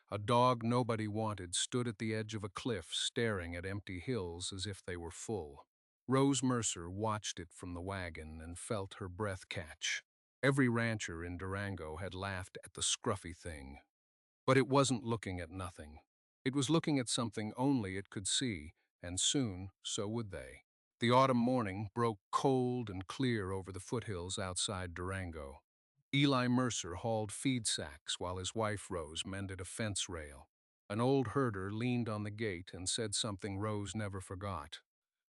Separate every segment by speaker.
Speaker 1: A dog nobody wanted stood at the edge of a cliff staring at empty hills as if they were full. Rose Mercer watched it from the wagon and felt her breath catch. Every rancher in Durango had laughed at the scruffy thing. But it wasn't looking at nothing. It was looking at something only it could see, and soon so would they. The autumn morning broke cold and clear over the foothills outside Durango. Eli Mercer hauled feed sacks while his wife Rose mended a fence rail. An old herder leaned on the gate and said something Rose never forgot.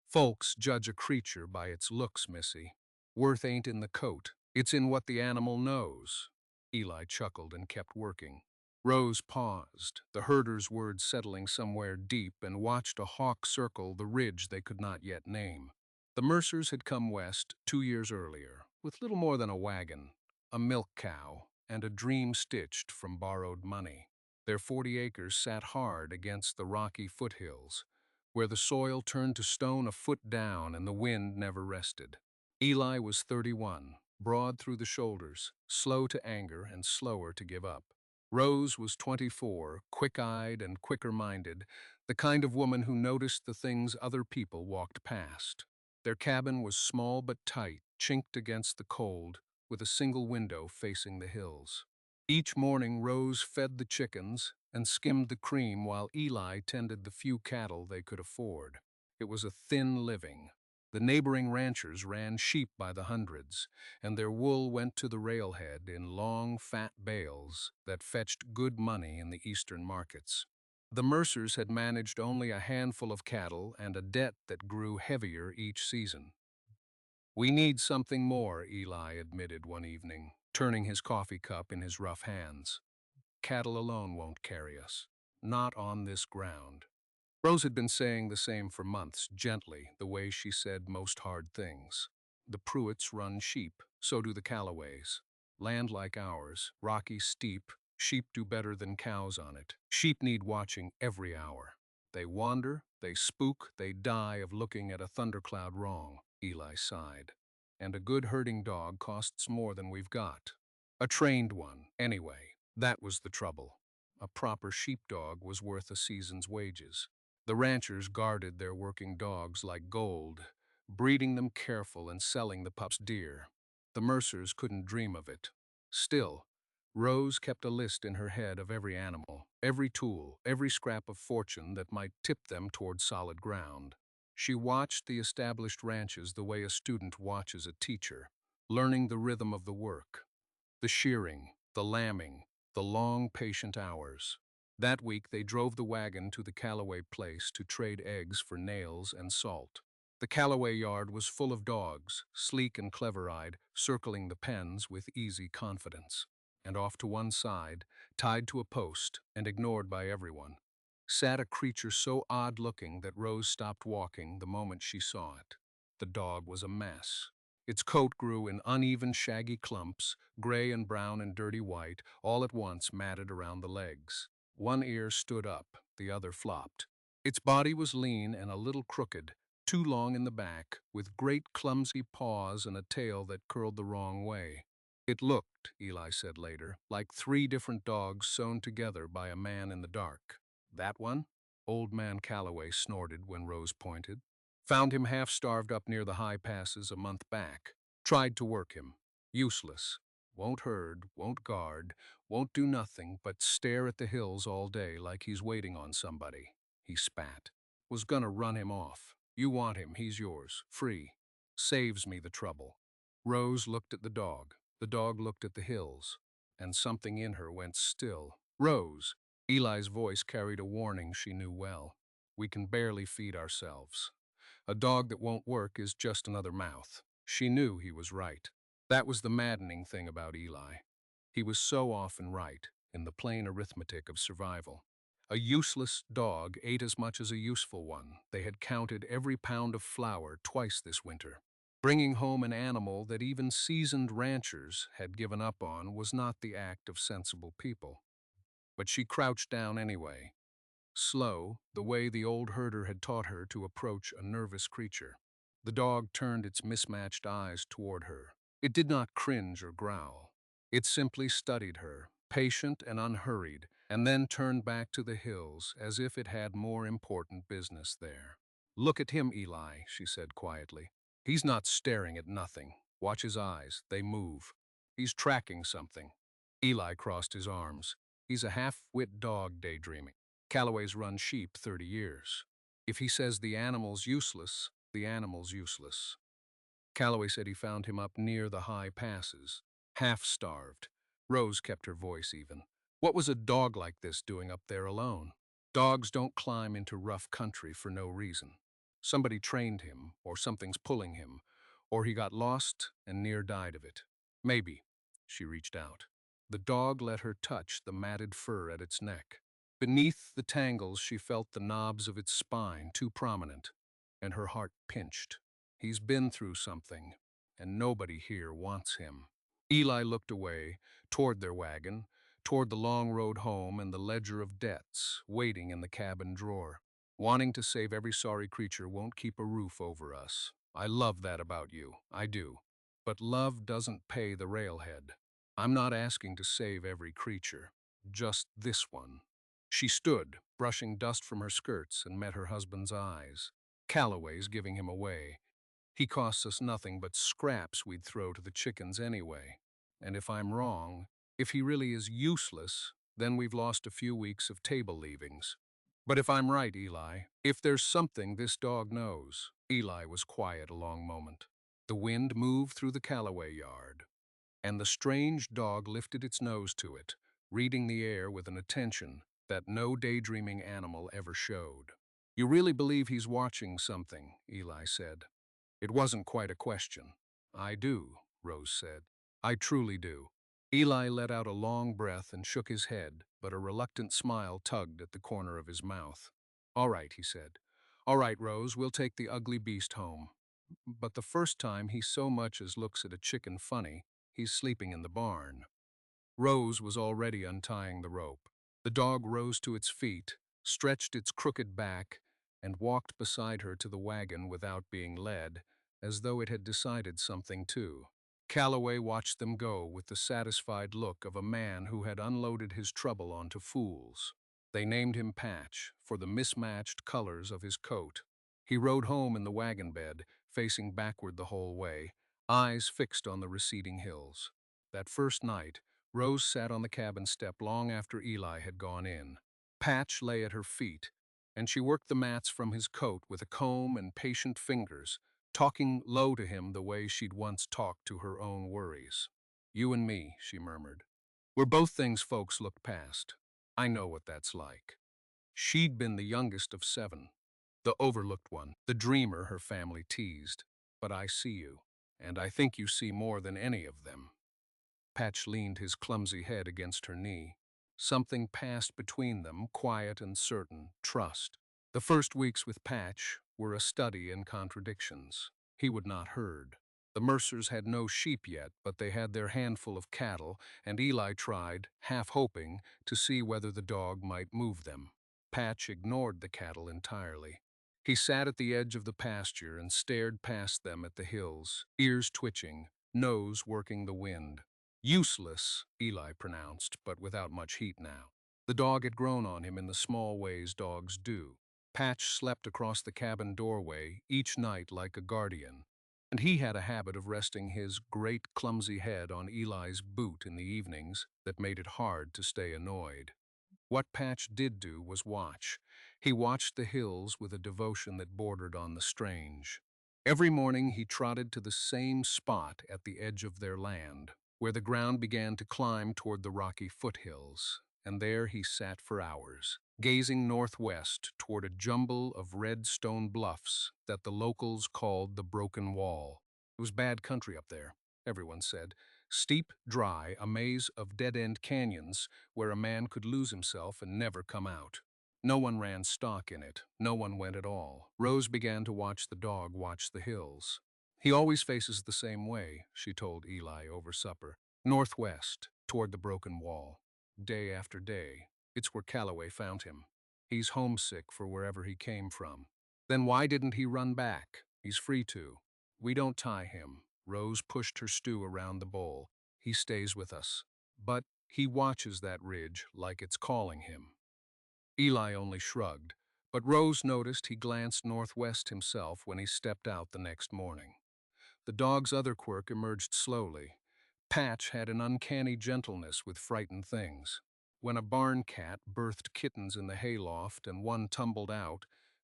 Speaker 1: "Folks judge a creature by its looks, missy. Worth ain't in the coat, it's in what the animal knows." Eli chuckled and kept working. Rose paused, the herder's words settling somewhere deep, and watched a hawk circle the ridge they could not yet name. The Mercers had come west 2 years earlier, with little more than a wagon, a milk cow, and a dream stitched from borrowed money. Their 40 acres sat hard against the rocky foothills, where the soil turned to stone a foot down and the wind never rested. Eli was 31, broad through the shoulders, slow to anger and slower to give up. Rose was 24, quick-eyed and quicker-minded, the kind of woman who noticed the things other people walked past. Their cabin was small but tight, chinked against the cold, with a single window facing the hills. Each morning Rose fed the chickens and skimmed the cream while Eli tended the few cattle they could afford. It was a thin living. The neighboring ranchers ran sheep by the hundreds, and their wool went to the railhead in long, fat bales that fetched good money in the eastern markets. The Mercers had managed only a handful of cattle and a debt that grew heavier each season. "We need something more," Eli admitted one evening, turning his coffee cup in his rough hands. "Cattle alone won't carry us. Not on this ground." Rose had been saying the same for months, gently, the way she said most hard things. The Pruitts run sheep, so do the Callaways. Land like ours, rocky, steep, sheep do better than cows on it. Sheep need watching every hour. They wander, they spook, they die of looking at a thundercloud wrong, Eli sighed. And a good herding dog costs more than we've got. A trained one, anyway. That was the trouble. A proper sheepdog was worth a season's wages. The ranchers guarded their working dogs like gold, breeding them careful and selling the pups dear. The Mercers couldn't dream of it. Still, Rose kept a list in her head of every animal, every tool, every scrap of fortune that might tip them toward solid ground. She watched the established ranches the way a student watches a teacher, learning the rhythm of the work, the shearing, the lambing, the long, patient hours. That week they drove the wagon to the Callaway place to trade eggs for nails and salt. The Callaway yard was full of dogs, sleek and clever-eyed, circling the pens with easy confidence. And off to one side, tied to a post and ignored by everyone, sat a creature so odd-looking that Rose stopped walking the moment she saw it. The dog was a mess. Its coat grew in uneven, shaggy clumps, gray and brown and dirty white, all at once matted around the legs. One ear stood up, the other flopped. Its body was lean and a little crooked, too long in the back, with great clumsy paws and a tail that curled the wrong way. It looked, Eli said later, like 3 different dogs sewn together by a man in the dark. "That one?" Old Man Calloway snorted when Rose pointed. "Found him half-starved up near the high passes a month back. Tried to work him. Useless. Won't herd, won't guard, won't do nothing but stare at the hills all day like he's waiting on somebody." He spat. "Was gonna run him off. You want him, he's yours. Free. Saves me the trouble." Rose looked at the dog. The dog looked at the hills. And something in her went still. "Rose!" Eli's voice carried a warning she knew well. "We can barely feed ourselves. A dog that won't work is just another mouth." She knew he was right. That was the maddening thing about Eli. He was so often right, in the plain arithmetic of survival. A useless dog ate as much as a useful one. They had counted every pound of flour twice this winter. Bringing home an animal that even seasoned ranchers had given up on was not the act of sensible people. But she crouched down anyway, slow, the way the old herder had taught her to approach a nervous creature. The dog turned its mismatched eyes toward her. It did not cringe or growl. It simply studied her, patient and unhurried, and then turned back to the hills as if it had more important business there. "Look at him, Eli," she said quietly. "He's not staring at nothing. Watch his eyes, they move. He's tracking something." Eli crossed his arms. "He's a half-wit dog daydreaming. Calloway's run sheep 30 years. If he says the animal's useless, the animal's useless." Calloway said he found him up near the high passes, half-starved. Rose kept her voice even. What was a dog like this doing up there alone? Dogs don't climb into rough country for no reason. Somebody trained him, or something's pulling him, or he got lost and near died of it. Maybe. She reached out. The dog let her touch the matted fur at its neck. Beneath the tangles she felt the knobs of its spine too prominent, and her heart pinched. He's been through something, and nobody here wants him. Eli looked away, toward their wagon, toward the long road home and the ledger of debts waiting in the cabin drawer. "Wanting to save every sorry creature won't keep a roof over us. I love that about you, I do. But love doesn't pay the railhead. I'm not asking to save every creature, just this one." She stood, brushing dust from her skirts, and met her husband's eyes. "Calloway's giving him away. He costs us nothing but scraps we'd throw to the chickens anyway. And if I'm wrong, if he really is useless, then we've lost a few weeks of table leavings. But if I'm right, Eli, if there's something this dog knows." Eli was quiet a long moment. The wind moved through the Calloway yard, and the strange dog lifted its nose to it, reading the air with an attention that no daydreaming animal ever showed. "You really believe he's watching something?" Eli said. It wasn't quite a question. "I do," Rose said. "I truly do." Eli let out a long breath and shook his head, but a reluctant smile tugged at the corner of his mouth. "All right," he said. "All right, Rose, we'll take the ugly beast home. But the first time he so much as looks at a chicken funny, he's sleeping in the barn." Rose was already untying the rope. The dog rose to its feet, stretched its crooked back, and walked beside her to the wagon without being led, as though it had decided something too. Calloway watched them go with the satisfied look of a man who had unloaded his trouble onto fools. They named him Patch for the mismatched colors of his coat. He rode home in the wagon bed, facing backward the whole way, eyes fixed on the receding hills. That first night, Rose sat on the cabin step long after Eli had gone in. Patch lay at her feet, and she worked the mats from his coat with a comb and patient fingers, talking low to him the way she'd once talked to her own worries. "You and me," she murmured. "We're both things folks looked past. I know what that's like." She'd been the youngest of 7, the overlooked one, the dreamer her family teased. "But I see you, and I think you see more than any of them." Patch leaned his clumsy head against her knee. Something passed between them, quiet and certain, trust. The first weeks with Patch were a study in contradictions. He would not herd. The Mercers had no sheep yet, but they had their handful of cattle, and Eli tried, half hoping, to see whether the dog might move them. Patch ignored the cattle entirely. He sat at the edge of the pasture and stared past them at the hills, ears twitching, nose working the wind. "Useless," Eli pronounced, but without much heat now. The dog had grown on him in the small ways dogs do. Patch slept across the cabin doorway each night like a guardian, and he had a habit of resting his great clumsy head on Eli's boot in the evenings that made it hard to stay annoyed. What Patch did do was watch. He watched the hills with a devotion that bordered on the strange. Every morning he trotted to the same spot at the edge of their land, where the ground began to climb toward the rocky foothills, and there he sat for hours, gazing northwest toward a jumble of red stone bluffs that the locals called the Broken Wall. It was bad country up there, everyone said. Steep, dry, a maze of dead-end canyons where a man could lose himself and never come out. No one ran stock in it. No one went at all. Rose began to watch the dog watch the hills. "He always faces the same way," she told Eli over supper. "Northwest, toward the Broken Wall. Day after day. It's where Calloway found him. He's homesick for wherever he came from." "Then why didn't he run back? He's free to." "We don't tie him." Rose pushed her stew around the bowl. "He stays with us." "But He watches that ridge like it's calling him. Eli only shrugged, but Rose noticed he glanced northwest himself when he stepped out the next morning. The dog's other quirk emerged slowly. Patch had an uncanny gentleness with frightened things. When a barn cat birthed kittens in the hayloft and one tumbled out,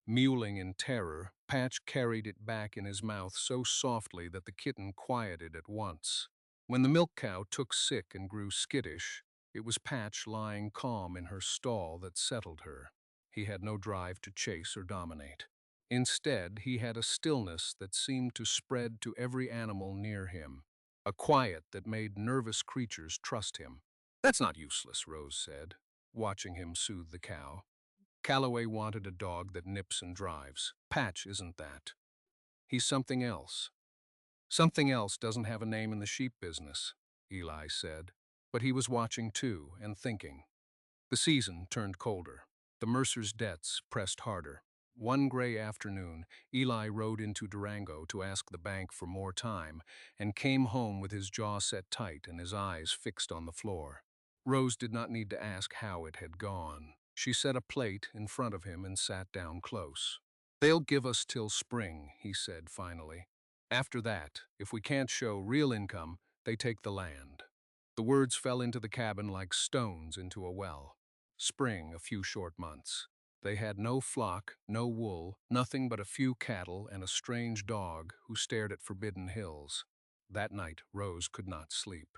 Speaker 1: mewling in terror, Patch carried it back in his mouth so softly that the kitten quieted at once. When the milk cow took sick and grew skittish, it was Patch lying calm in her stall that settled her. He had no drive to chase or dominate. Instead, he had a stillness that seemed to spread to every animal near him, a quiet that made nervous creatures trust him. "That's not useless," Rose said, watching him soothe the cow. "Calloway wanted a dog that nips and drives. Patch isn't that. He's something else. Something else doesn't have a name in the sheep business," Eli said. But he was watching too, and thinking. The season turned colder. The Mercers' debts pressed harder. One gray afternoon, Eli rode into Durango to ask the bank for more time and came home with his jaw set tight and his eyes fixed on the floor. Rose did not need to ask how it had gone. She set a plate in front of him and sat down close. "They'll give us till spring," he said finally. "After that, if we can't show real income, they take the land." The words fell into the cabin like stones into a well. Spring, a few short months. They had no flock, no wool, nothing but a few cattle and a strange dog who stared at forbidden hills. That night, Rose could not sleep.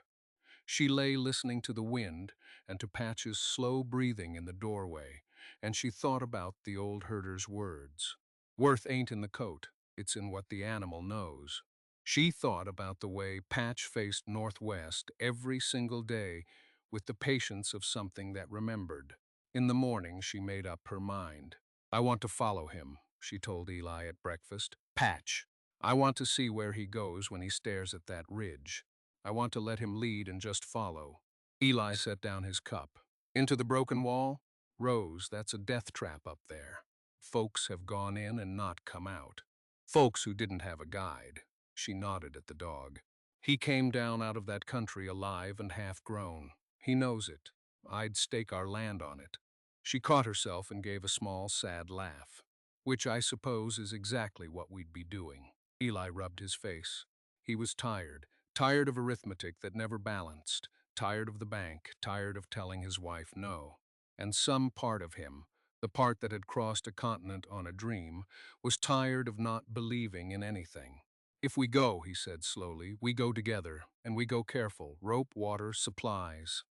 Speaker 1: She lay listening to the wind and to Patch's slow breathing in the doorway, and she thought about the old herder's words. "Worth ain't in the coat, it's in what the animal knows." She thought about the way Patch faced northwest every single day with the patience of something that remembered. In the morning, she made up her mind. "I want to follow him," she told Eli at breakfast. "Patch. I want to see where he goes when he stares at that ridge. I want to let him lead and just follow." Eli set down his cup. "Into the broken wall? Rose, that's a death trap up there. Folks have gone in and not come out. Folks who didn't have a guide." She nodded at the dog. "He came down out of that country alive and half-grown. He knows it. I'd stake our land on it." She caught herself and gave a small, sad laugh. "Which I suppose is exactly what we'd be doing." Eli rubbed his face. He was tired, tired of arithmetic that never balanced, tired of the bank, tired of telling his wife no. And some part of him, the part that had crossed a continent on a dream, was tired of not believing in anything. "If we go," he said slowly, "we go together, and we go careful, rope, water, supplies.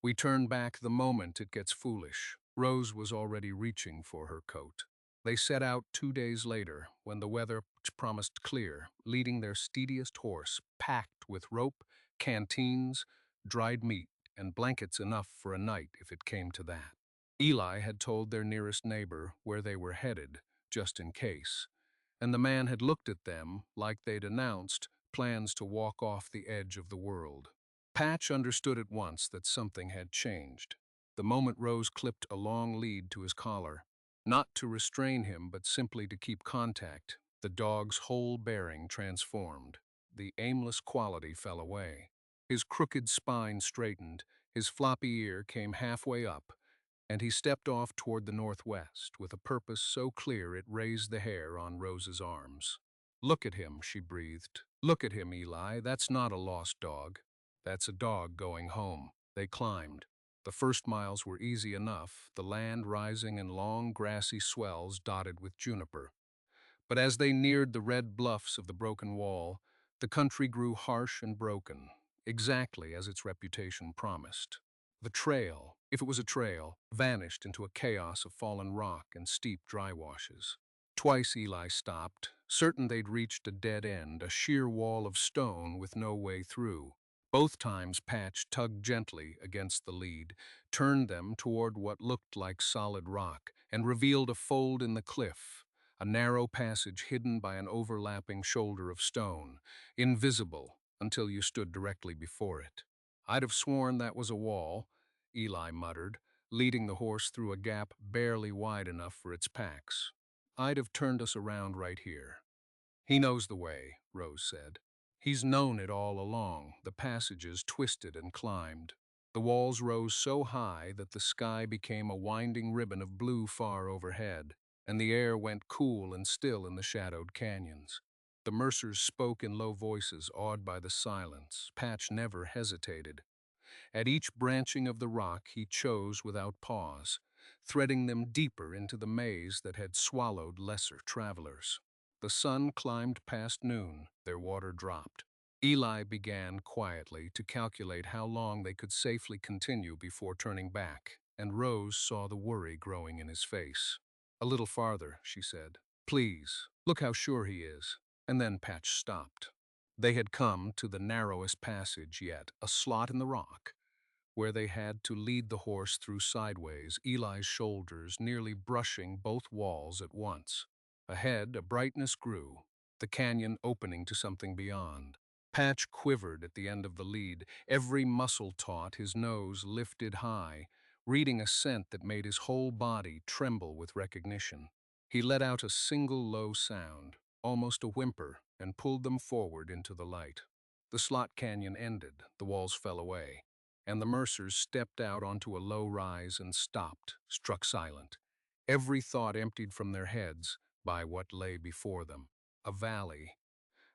Speaker 1: We turn back the moment it gets foolish." Rose was already reaching for her coat. They set out 2 days later, when the weather promised clear, leading their steediest horse, packed with rope, canteens, dried meat, and blankets enough for a night if it came to that. Eli had told their nearest neighbor where they were headed, just in case, and the man had looked at them like they'd announced plans to walk off the edge of the world. Patch understood at once that something had changed. The moment Rose clipped a long lead to his collar, not to restrain him but simply to keep contact, the dog's whole bearing transformed. The aimless quality fell away. His crooked spine straightened, his floppy ear came halfway up, and he stepped off toward the northwest with a purpose so clear it raised the hair on Rose's arms. "Look at him," she breathed. "Look at him, Eli. That's not a lost dog. That's a dog going home." They climbed. The first miles were easy enough, the land rising in long grassy swells dotted with juniper. But as they neared the red bluffs of the broken wall, the country grew harsh and broken, exactly as its reputation promised. The trail, if it was a trail, vanished into a chaos of fallen rock and steep dry washes. Twice Eli stopped, certain they'd reached a dead end, a sheer wall of stone with no way through. Both times Patch tugged gently against the lead, turned them toward what looked like solid rock, and revealed a fold in the cliff, a narrow passage hidden by an overlapping shoulder of stone, invisible until you stood directly before it. "I'd have sworn that was a wall," Eli muttered, leading the horse through a gap barely wide enough for its packs. "I'd have turned us around right here." "He knows the way," Rose said. "He's known it all along, the passages twisted and climbed." The walls rose so high that the sky became a winding ribbon of blue far overhead, and the air went cool and still in the shadowed canyons. The Mercers spoke in low voices, awed by the silence. Patch never hesitated. At each branching of the rock he chose without pause, threading them deeper into the maze that had swallowed lesser travelers. The sun climbed past noon, their water dropped. Eli began quietly to calculate how long they could safely continue before turning back, and Rose saw the worry growing in his face. "A little farther," she said. "Please, look how sure he is." And then Patch stopped. They had come to the narrowest passage yet, a slot in the rock, where they had to lead the horse through sideways, Eli's shoulders nearly brushing both walls at once. Ahead, a brightness grew, the canyon opening to something beyond. Patch quivered at the end of the lead, every muscle taut, his nose lifted high, reading a scent that made his whole body tremble with recognition. He let out a single low sound, almost a whimper, and pulled them forward into the light. The slot canyon ended, the walls fell away, and the Mercers stepped out onto a low rise and stopped, struck silent. Every thought emptied from their heads by what lay before them. A valley,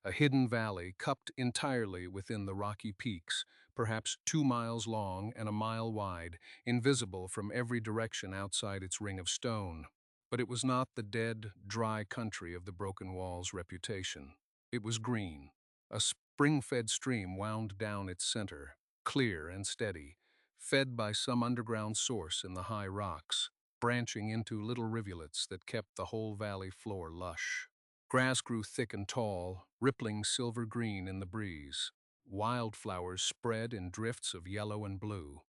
Speaker 1: a hidden valley cupped entirely within the rocky peaks, perhaps 2 miles long and a mile wide, invisible from every direction outside its ring of stone. But it was not the dead, dry country of the Broken Wall's reputation. It was green. A spring-fed stream wound down its center, clear and steady, fed by some underground source in the high rocks, branching into little rivulets that kept the whole valley floor lush. Grass grew thick and tall, rippling silver-green in the breeze. Wildflowers spread in drifts of yellow and blue.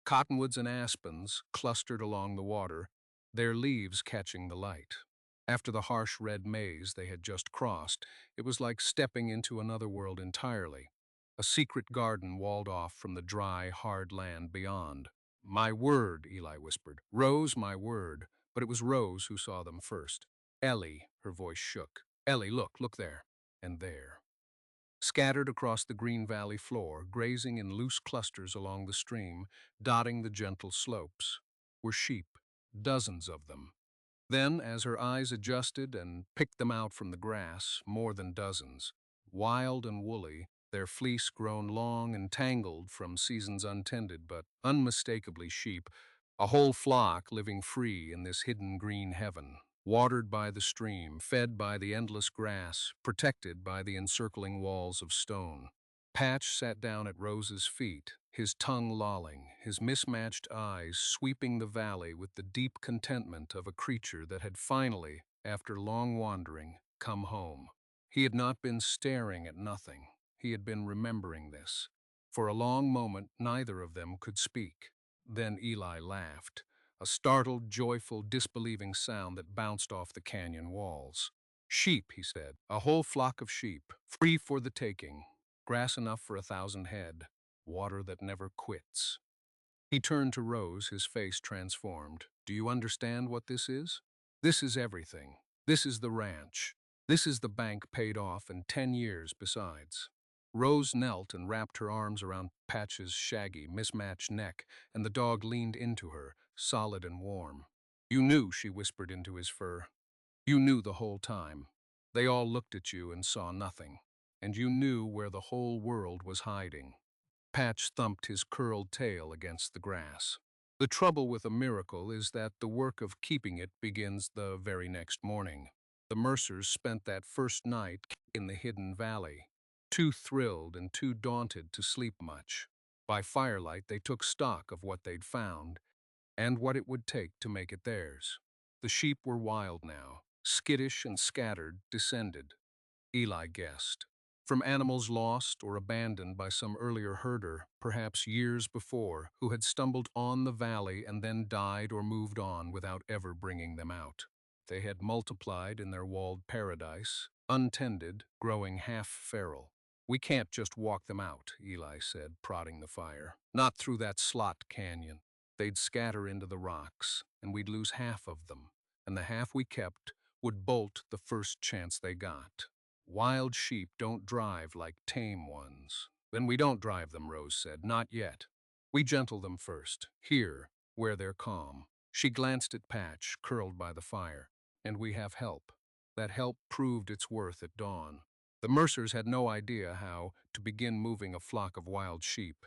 Speaker 1: Cottonwoods and aspens clustered along the water, their leaves catching the light. After the harsh red maze they had just crossed, it was like stepping into another world entirely, a secret garden walled off from the dry, hard land beyond. "My word," Eli whispered. "Rose, my word." But it was Rose who saw them first. "Ellie," her voice shook. "Ellie, look there." And there, scattered across the green valley floor, grazing in loose clusters along the stream, dotting the gentle slopes, were sheep, dozens of them. Then, as her eyes adjusted and picked them out from the grass, more than dozens, wild and woolly, their fleece grown long and tangled from seasons untended, but unmistakably sheep, a whole flock living free in this hidden green heaven, watered by the stream, fed by the endless grass, protected by the encircling walls of stone. Patch sat down at Rose's feet, his tongue lolling, his mismatched eyes sweeping the valley with the deep contentment of a creature that had finally, after long wandering, come home. He had not been staring at nothing. He had been remembering this. For a long moment, neither of them could speak. Then Eli laughed, a startled, joyful, disbelieving sound that bounced off the canyon walls. "Sheep," he said, "a whole flock of sheep, free for the taking. Grass enough for 1,000 head, water that never quits." He turned to Rose, his face transformed. "Do you understand what this is? This is everything. This is the ranch. This is the bank paid off and 10 years besides." Rose knelt and wrapped her arms around Patch's shaggy, mismatched neck, and the dog leaned into her, solid and warm. "You knew," she whispered into his fur. "You knew the whole time. They all looked at you and saw nothing. And you knew where the whole world was hiding." Patch thumped his curled tail against the grass. "The trouble with a miracle is that the work of keeping it begins the very next morning." The Mercers spent that first night in the hidden valley, too thrilled and too daunted to sleep much. By firelight, they took stock of what they'd found and what it would take to make it theirs. The sheep were wild now, skittish and scattered, descended, Eli guessed, from animals lost or abandoned by some earlier herder, perhaps years before, who had stumbled on the valley and then died or moved on without ever bringing them out. They had multiplied in their walled paradise, untended, growing half feral. "We can't just walk them out," Eli said, prodding the fire. "Not through that slot canyon. They'd scatter into the rocks, and we'd lose half of them, and the half we kept would bolt the first chance they got. Wild sheep don't drive like tame ones." "Then we don't drive them," Rose said. "Not yet." We gentle them first, here, where they're calm. She glanced at Patch, curled by the fire. And we have help. That help proved its worth at dawn. The Mercers had no idea how to begin moving a flock of wild sheep,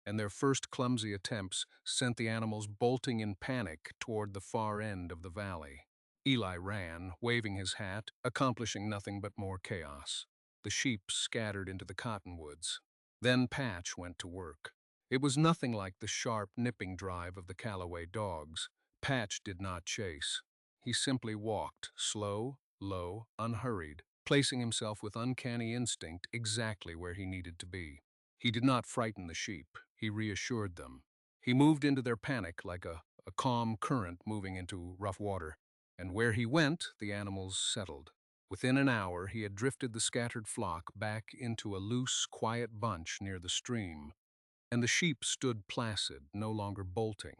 Speaker 1: and their first clumsy attempts sent the animals bolting in panic toward the far end of the valley. Eli ran, waving his hat, accomplishing nothing but more chaos. The sheep scattered into the cottonwoods. Then Patch went to work. It was nothing like the sharp, nipping drive of the Callaway dogs. Patch did not chase. He simply walked, slow, low, unhurried, placing himself with uncanny instinct exactly where he needed to be. He did not frighten the sheep. He reassured them. He moved into their panic like a calm current moving into rough water. And where he went, the animals settled. Within an hour, he had drifted the scattered flock back into a loose, quiet bunch near the stream, and the sheep stood placid, no longer bolting,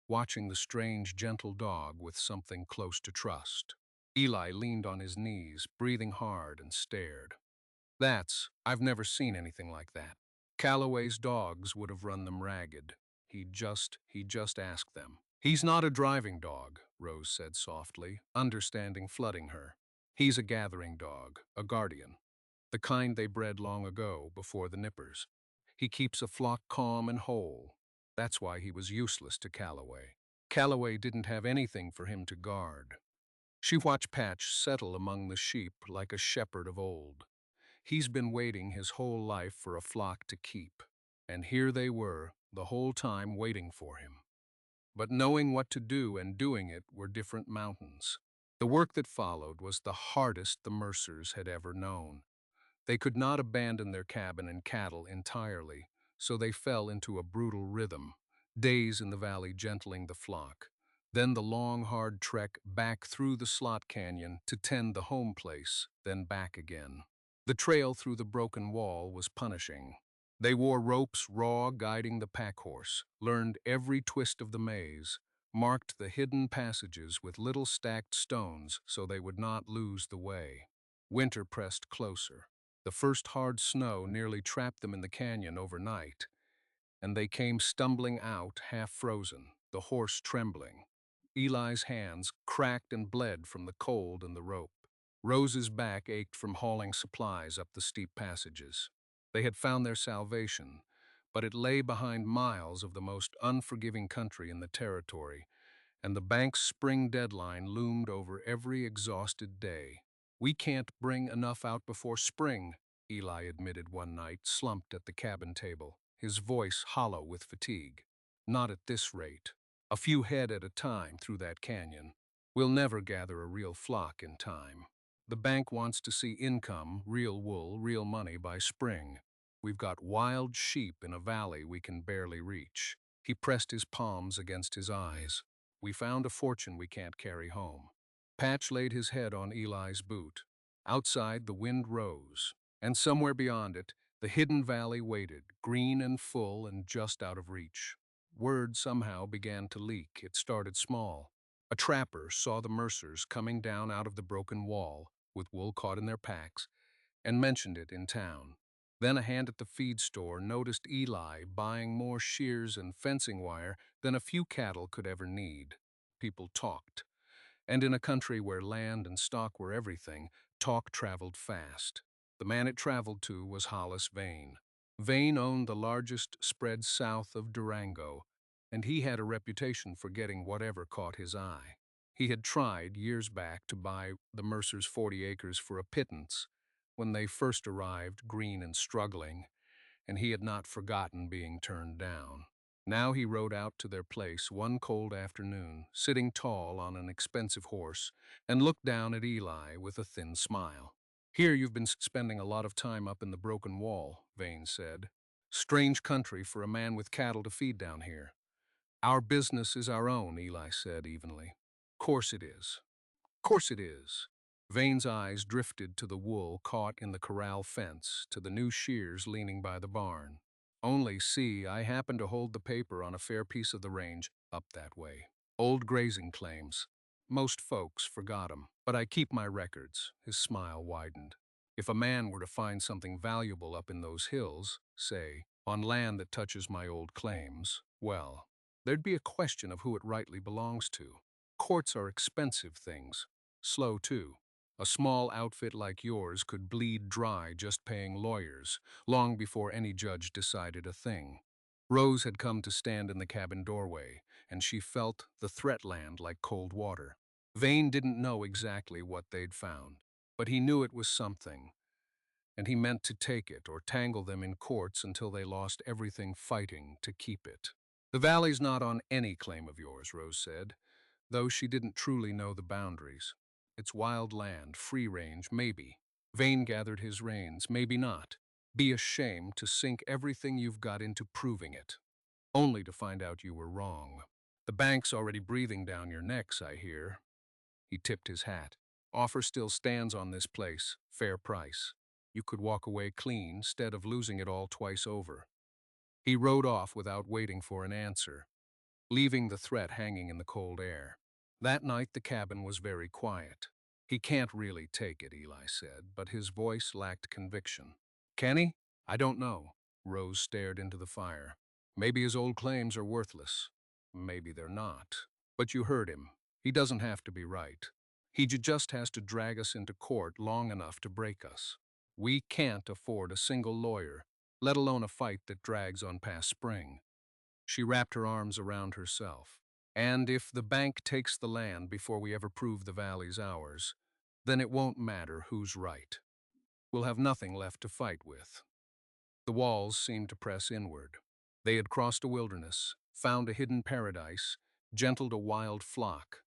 Speaker 1: watching the strange, gentle dog with something close to trust. Eli leaned on his knees, breathing hard, and stared. I've never seen anything like that. Callaway's dogs would have run them ragged. He just asked them. He's not a driving dog, Rose said softly, understanding flooding her. He's a gathering dog, a guardian, the kind they bred long ago, before the nippers. He keeps a flock calm and whole. That's why he was useless to Callaway. Callaway didn't have anything for him to guard. She watched Patch settle among the sheep like a shepherd of old. He's been waiting his whole life for a flock to keep, and here they were, the whole time waiting for him. But knowing what to do and doing it were different mountains. The work that followed was the hardest the Mercers had ever known. They could not abandon their cabin and cattle entirely, so they fell into a brutal rhythm, days in the valley gentling the flock, then the long, hard trek back through the slot canyon to tend the home place, then back again. The trail through the broken wall was punishing. They wore ropes raw guiding the pack horse, learned every twist of the maze, marked the hidden passages with little stacked stones so they would not lose the way. Winter pressed closer. The first hard snow nearly trapped them in the canyon overnight, and they came stumbling out, half frozen, the horse trembling. Eli's hands cracked and bled from the cold and the rope. Rose's back ached from hauling supplies up the steep passages. They had found their salvation, but it lay behind miles of the most unforgiving country in the territory, and the bank's spring deadline loomed over every exhausted day. "We can't bring enough out before spring," Eli admitted one night, slumped at the cabin table, his voice hollow with fatigue. "Not at this rate. A few head at a time through that canyon. We'll never gather a real flock in time. The bank wants to see income, real wool, real money by spring. We've got wild sheep in a valley we can barely reach." He pressed his palms against his eyes. "We found a fortune we can't carry home." Patch laid his head on Eli's boot. Outside, the wind rose, and somewhere beyond it, the hidden valley waited, green and full and just out of reach. Word somehow began to leak. It started small. A trapper saw the Mercers coming down out of the broken wall, with wool caught in their packs, and mentioned it in town. Then a hand at the feed store noticed Eli buying more shears and fencing wire than a few cattle could ever need. People talked. And in a country where land and stock were everything, talk traveled fast. The man it traveled to was Hollis Vane. Vane owned the largest spread south of Durango, and he had a reputation for getting whatever caught his eye. He had tried, years back, to buy the Mercers' 40 acres for a pittance when they first arrived, green and struggling, and he had not forgotten being turned down. Now he rode out to their place one cold afternoon, sitting tall on an expensive horse, and looked down at Eli with a thin smile. "Here you've been spending a lot of time up in the broken wall," Vane said. "Strange country for a man with cattle to feed down here." "Our business is our own," Eli said evenly. "Course it is. Course it is." Vane's eyes drifted to the wool caught in the corral fence, to the new shears leaning by the barn. "Only, see, I happen to hold the paper on a fair piece of the range up that way. Old grazing claims. Most folks forgot 'em, but I keep my records." His smile widened. "If a man were to find something valuable up in those hills, say, On land that touches my old claims, well, there'd be a question of who it rightly belongs to. Courts are expensive things. Slow, too. A small outfit like yours could bleed dry just paying lawyers, long before any judge decided a thing. Rose had come to stand in the cabin doorway, and she felt the threat land like cold water. Vane didn't know exactly what they'd found, but he knew it was something, and he meant to take it or tangle them in courts until they lost everything fighting to keep it. The valley's not on any claim of yours, Rose said, though she didn't truly know the boundaries. It's wild land, free range, maybe. Vane gathered his reins, maybe not. Be ashamed to sink everything you've got into proving it, only to find out you were wrong. The bank's already breathing down your necks, I hear. He tipped his hat. Offer still stands on this place, fair price. You could walk away clean, instead of losing it all twice over. He rode off without waiting for an answer, leaving the threat hanging in the cold air. That night the cabin was very quiet. He can't really take it, Eli said, but his voice lacked conviction. Can he? I don't know. Rose stared into the fire. Maybe his old claims are worthless. Maybe they're not. But you heard him. He doesn't have to be right. Just has to drag us into court long enough to break us. We can't afford a single lawyer, let alone a fight that drags on past spring. She wrapped her arms around herself. And if the bank takes the land before we ever prove the valley's ours, then it won't matter who's right. We'll have nothing left to fight with. The walls seemed to press inward. They had crossed a wilderness, found a hidden paradise, gentled a wild flock,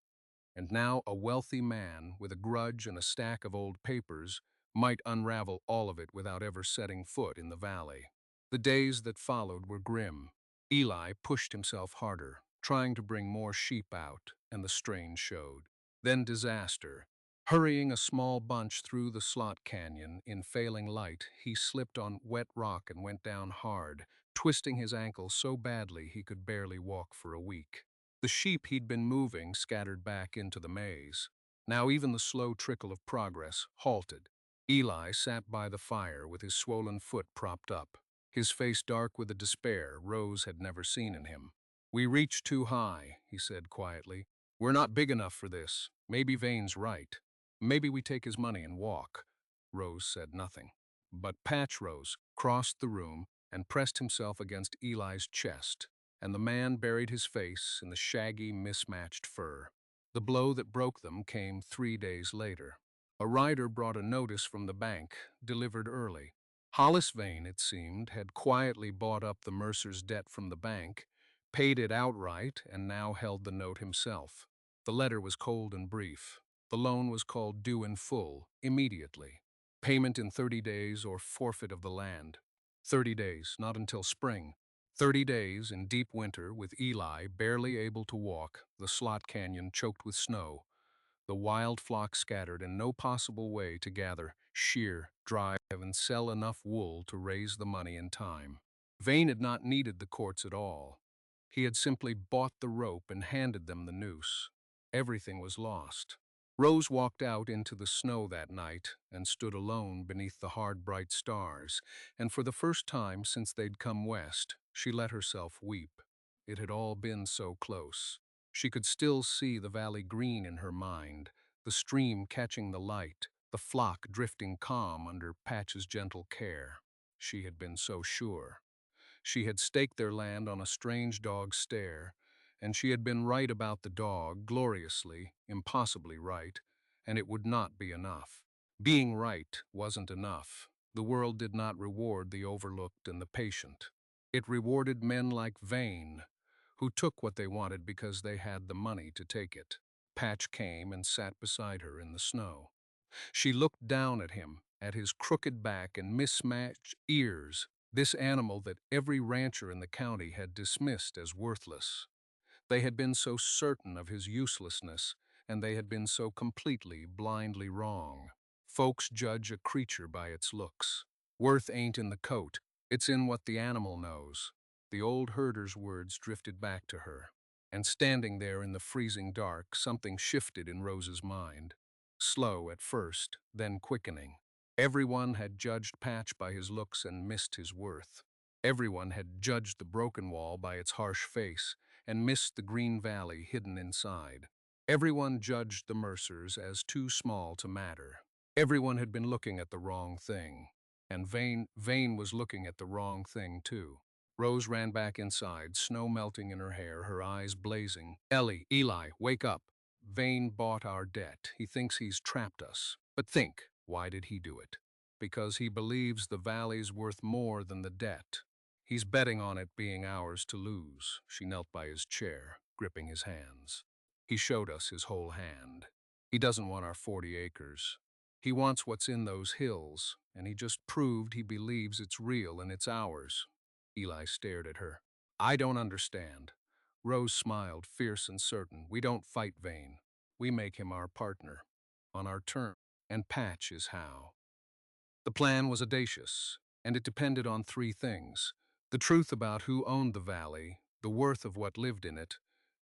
Speaker 1: and now a wealthy man with a grudge and a stack of old papers might unravel all of it without ever setting foot in the valley. The days that followed were grim. Eli pushed himself harder, trying to bring more sheep out, and the strain showed. Then disaster. Hurrying a small bunch through the slot canyon in failing light, he slipped on wet rock and went down hard, twisting his ankle so badly he could barely walk for a week. The sheep he'd been moving scattered back into the maze. Now even the slow trickle of progress halted. Eli sat by the fire with his swollen foot propped up, his face dark with a despair Rose had never seen in him. We reached too high, he said quietly. We're not big enough for this. Maybe Vane's right. Maybe we take his money and walk. Rose said nothing. But Patch Rose crossed the room and pressed himself against Eli's chest, and the man buried his face in the shaggy, mismatched fur. The blow that broke them came 3 days later. A rider brought a notice from the bank, delivered early. Hollis Vane, it seemed, had quietly bought up the Mercer's debt from the bank, paid it outright, and now held the note himself. The letter was cold and brief. The loan was called due in full, immediately. Payment in 30 days or forfeit of the land. 30 days, not until spring. 30 days in deep winter with Eli barely able to walk, the slot canyon choked with snow, the wild flock scattered and no possible way to gather, shear, drive, and sell enough wool to raise the money in time. Vane had not needed the courts at all. He had simply bought the rope and handed them the noose. Everything was lost. Rose walked out into the snow that night and stood alone beneath the hard, bright stars, and for the first time since they'd come west, she let herself weep. It had all been so close. She could still see the valley green in her mind, the stream catching the light, the flock drifting calm under Patch's gentle care. She had been so sure. She had staked their land on a strange dog's stare, and she had been right about the dog, gloriously, impossibly right, and it would not be enough. Being right wasn't enough. The world did not reward the overlooked and the patient. It rewarded men like Vane, who took what they wanted because they had the money to take it. Patch came and sat beside her in the snow. She looked down at him, at his crooked back and mismatched ears, this animal that every rancher in the county had dismissed as worthless. They had been so certain of his uselessness, and they had been so completely, blindly wrong. Folks judge a creature by its looks. Worth ain't in the coat, it's in what the animal knows. The old herder's words drifted back to her. And standing there in the freezing dark, something shifted in Rose's mind. Slow at first, then quickening. Everyone had judged Patch by his looks and missed his worth. Everyone had judged the broken wall by its harsh face and missed the green valley hidden inside. Everyone judged the Mercers as too small to matter. Everyone had been looking at the wrong thing. And Vane was looking at the wrong thing, too. Rose ran back inside, snow melting in her hair, her eyes blazing. Eli, wake up. Vane bought our debt. He thinks he's trapped us. But think, why did he do it? Because he believes the valley's worth more than the debt. He's betting on it being ours to lose. She knelt by his chair, gripping his hands. He showed us his whole hand. He doesn't want our 40 acres. He wants what's in those hills, and he just proved he believes it's real and it's ours. Eli stared at her. I don't understand. Rose smiled, fierce and certain. We don't fight Vane. We make him our partner. On our terms. And Patch is how. The plan was audacious, and it depended on three things: the truth about who owned the valley, the worth of what lived in it,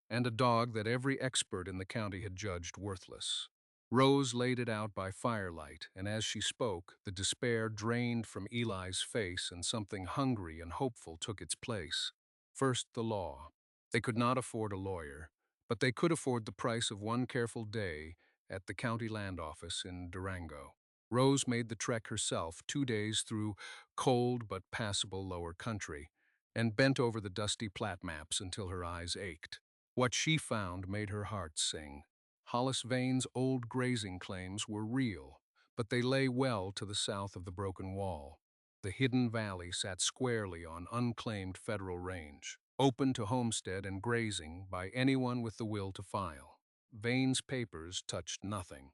Speaker 1: and a dog that every expert in the county had judged worthless. Rose laid it out by firelight, and as she spoke, the despair drained from Eli's face and something hungry and hopeful took its place. First, the law. They could not afford a lawyer, but they could afford the price of one careful day at the county land office in Durango. Rose made the trek herself, 2 days through cold but passable lower country, and bent over the dusty plat maps until her eyes ached. What she found made her heart sing. Hollis Vane's old grazing claims were real, but they lay well to the south of the broken wall. The hidden valley sat squarely on unclaimed federal range, open to homestead and grazing by anyone with the will to file. Vane's papers touched nothing.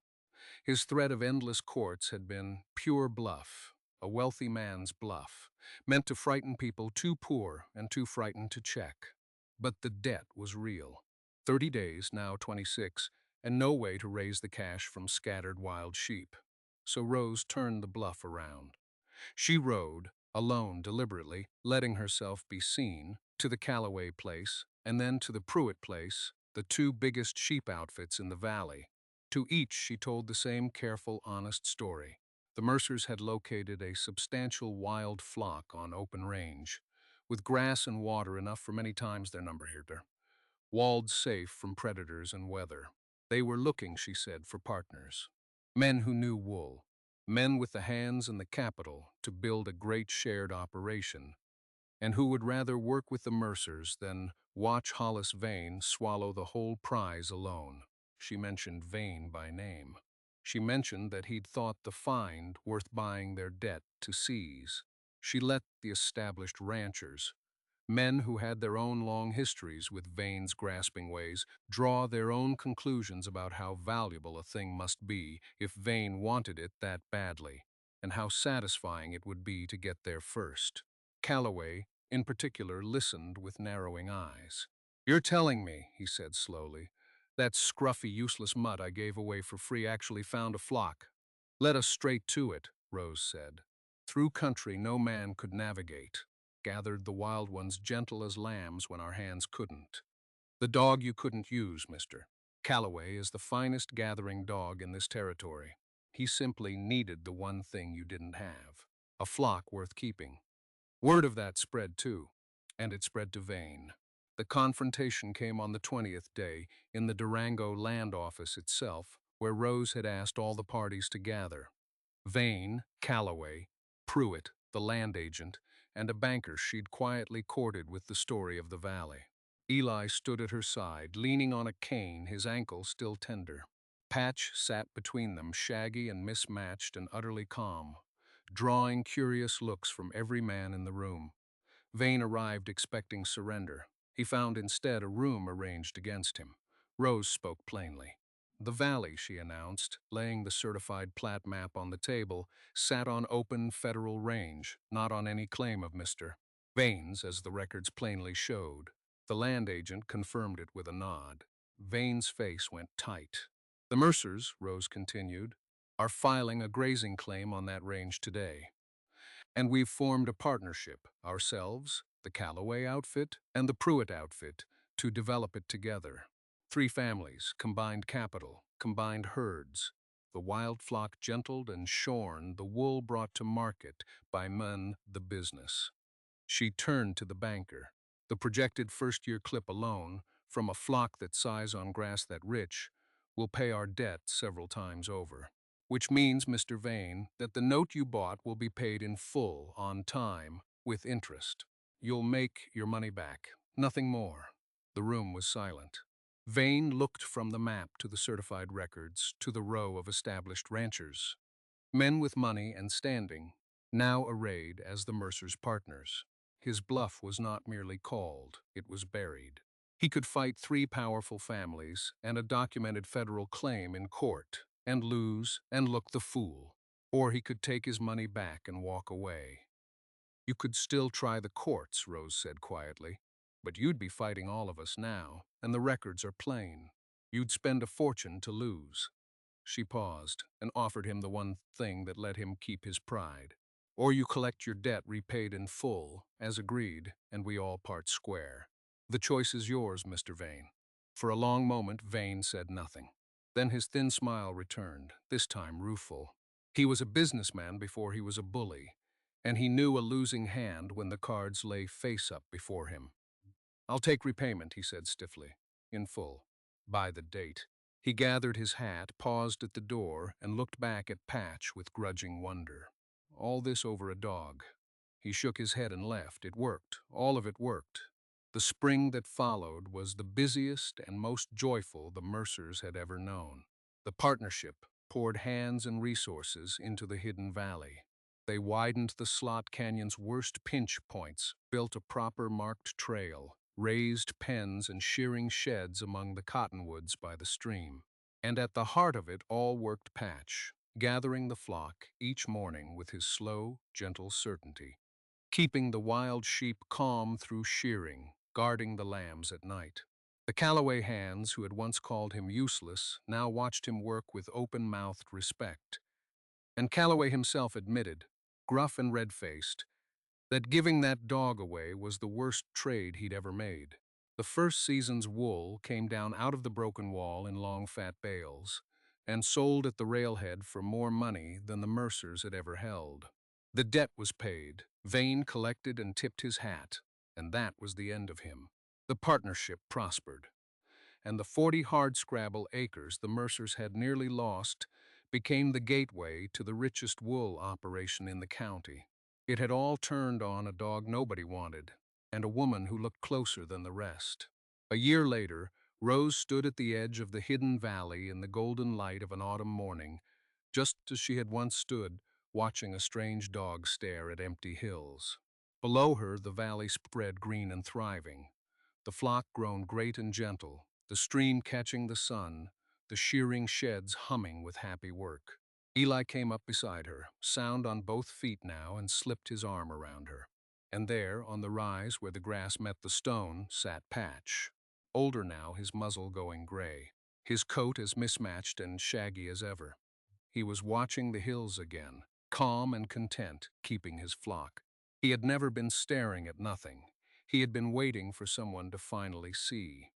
Speaker 1: His threat of endless courts had been pure bluff, a wealthy man's bluff, meant to frighten people too poor and too frightened to check. But the debt was real. 30 days, now 26, and no way to raise the cash from scattered wild sheep. So Rose turned the bluff around. She rode, alone deliberately, letting herself be seen, to the Callaway place, and then to the Pruitt place, the two biggest sheep outfits in the valley. To each she told the same careful, honest story. The Mercers had located a substantial wild flock on open range, with grass and water enough for many times their number here, walled safe from predators and weather. They were looking, she said, for partners. Men who knew wool. Men with the hands and the capital to build a great shared operation, and who would rather work with the Mercers than watch Hollis Vane swallow the whole prize alone. She mentioned Vane by name. She mentioned that he'd thought the find worth buying their debt to seize. She let the established ranchers, men who had their own long histories with Vane's grasping ways, draw their own conclusions about how valuable a thing must be if Vane wanted it that badly, and how satisfying it would be to get there first. Callaway, in particular, listened with narrowing eyes. "You're telling me," he said slowly, "that scruffy, useless mutt I gave away for free actually found a flock." "Let us straight to it," Rose said. "Through country no man could navigate. Gathered the wild ones gentle as lambs when our hands couldn't. The dog you couldn't use, mister. Callaway is the finest gathering dog in this territory. He simply needed the one thing you didn't have. A flock worth keeping." Word of that spread too, and it spread to Vane. The confrontation came on the 20th day in the Durango land office itself, where Rose had asked all the parties to gather. Vane, Callaway, Pruitt, the land agent, and a banker she'd quietly courted with the story of the valley. Eli stood at her side, leaning on a cane, his ankle still tender. Patch sat between them, shaggy and mismatched and utterly calm, drawing curious looks from every man in the room. Vane arrived expecting surrender. He found instead a room arranged against him. Rose spoke plainly. The valley, she announced, laying the certified plat map on the table, sat on open federal range, not on any claim of Mr. Vane's, as the records plainly showed. The land agent confirmed it with a nod. Vane's face went tight. "The Mercers," Rose continued, "are filing a grazing claim on that range today. And we've formed a partnership, ourselves, the Callaway outfit, and the Pruitt outfit, to develop it together. 3 families, combined capital, combined herds. The wild flock gentled and shorn, the wool brought to market by men the business." She turned to the banker. The projected first-year clip alone, from a flock that sighs on grass that rich, will pay our debt several times over. Which means, Mr. Vane, that the note you bought will be paid in full, on time, with interest. You'll make your money back. Nothing more. The room was silent. Vane looked from the map to the certified records, to the row of established ranchers. Men with money and standing, now arrayed as the Mercers' partners. His bluff was not merely called, it was buried. He could fight three powerful families and a documented federal claim in court, and lose and look the fool. Or he could take his money back and walk away. You could still try the courts, Rose said quietly, but you'd be fighting all of us now, and the records are plain. You'd spend a fortune to lose. She paused and offered him the one thing that let him keep his pride. Or you collect your debt repaid in full, as agreed, and we all part square. The choice is yours, Mr. Vane. For a long moment, Vane said nothing. Then his thin smile returned, this time rueful. He was a businessman before he was a bully, and he knew a losing hand when the cards lay face up before him. I'll take repayment, he said stiffly, in full, by the date. He gathered his hat, paused at the door, and looked back at Patch with grudging wonder. All this over a dog. He shook his head and left. It worked. All of it worked. The spring that followed was the busiest and most joyful the Mercers had ever known. The partnership poured hands and resources into the hidden valley. They widened the Slot Canyon's worst pinch points, built a proper marked trail, raised pens and shearing sheds among the cottonwoods by the stream. And at the heart of it all worked Patch, gathering the flock each morning with his slow, gentle certainty, keeping the wild sheep calm through shearing, guarding the lambs at night. The Callaway hands, who had once called him useless, now watched him work with open-mouthed respect. And Callaway himself admitted, gruff and red-faced, that giving that dog away was the worst trade he'd ever made. The first season's wool came down out of the broken wall in long fat bales, and sold at the railhead for more money than the Mercers had ever held. The debt was paid, Vane collected and tipped his hat, and that was the end of him. The partnership prospered, and the 40 hardscrabble acres the Mercers had nearly lost became the gateway to the richest wool operation in the county. It had all turned on a dog nobody wanted, and a woman who looked closer than the rest. A year later, Rose stood at the edge of the hidden valley in the golden light of an autumn morning, just as she had once stood, watching a strange dog stare at empty hills. Below her, the valley spread green and thriving, the flock grown great and gentle, the stream catching the sun, the shearing sheds humming with happy work. Eli came up beside her, sound on both feet now, and slipped his arm around her. And there, on the rise where the grass met the stone, sat Patch. Older now, his muzzle going gray, his coat as mismatched and shaggy as ever. He was watching the hills again, calm and content, keeping his flock. He had never been staring at nothing. He had been waiting for someone to finally see.